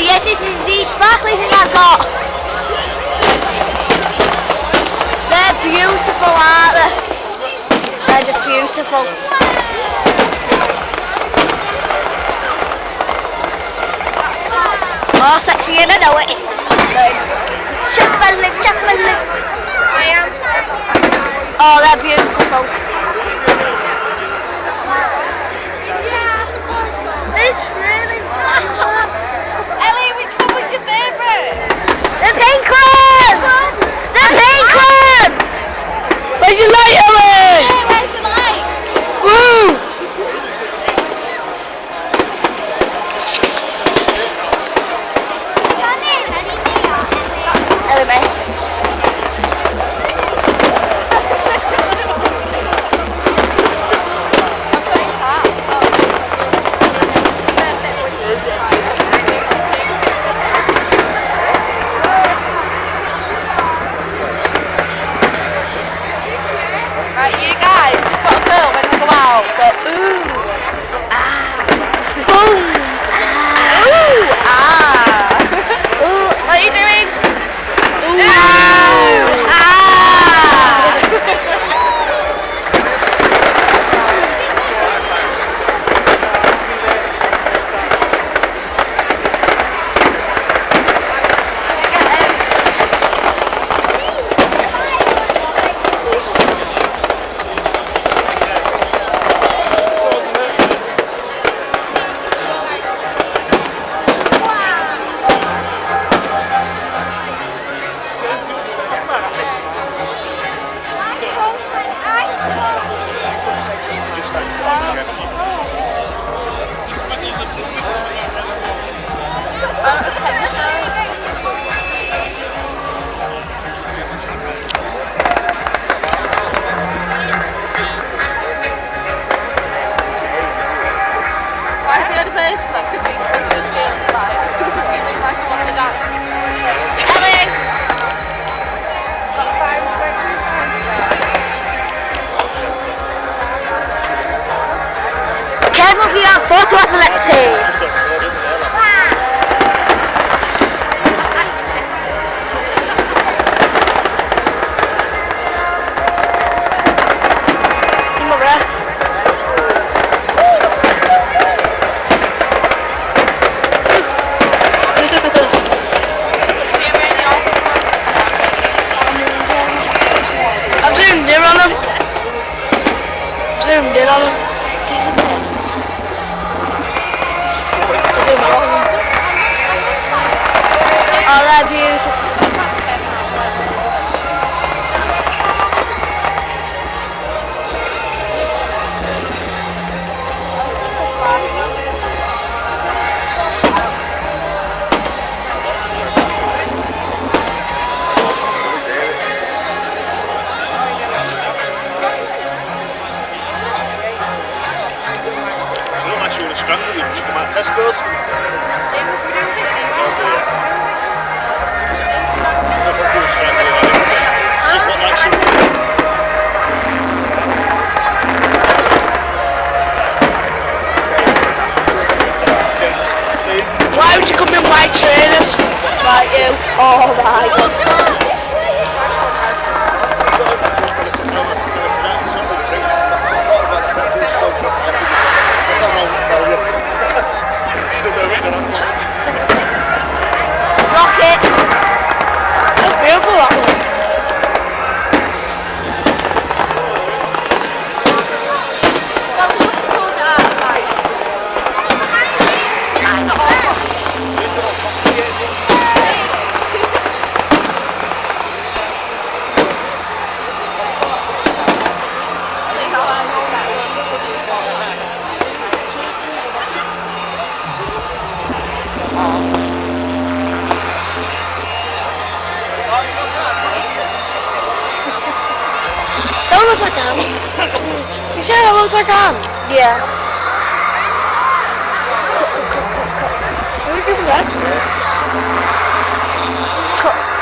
Yes, this is the sparkly thing I've got. They're beautiful, aren't they? They're just beautiful. Oh, sexy, and I know it. Chocolate, chocolate. Oh, they're beautiful. It's really Ellie, which one was your favourite? The pink ones! The pink ones! Where's your light, Ellie? Hey, where's your light? Woo! Ellie, mate. Right, you guys, you've got to go when we go out, but ooh, ah, boom, ooh, ah, ooh, what are you doing? Ooh, ah. Careful if you have photo epilepsy. In my breath. I've zoomed in on them. Zoomed in on them. Oh, they're beautiful. Tesco's. Why would you come in white trainers like you? Oh my god. Rocket. That's beautiful, that one. That looks like Anne. You say that looks like Anne? Yeah. What are you doing there? Cut.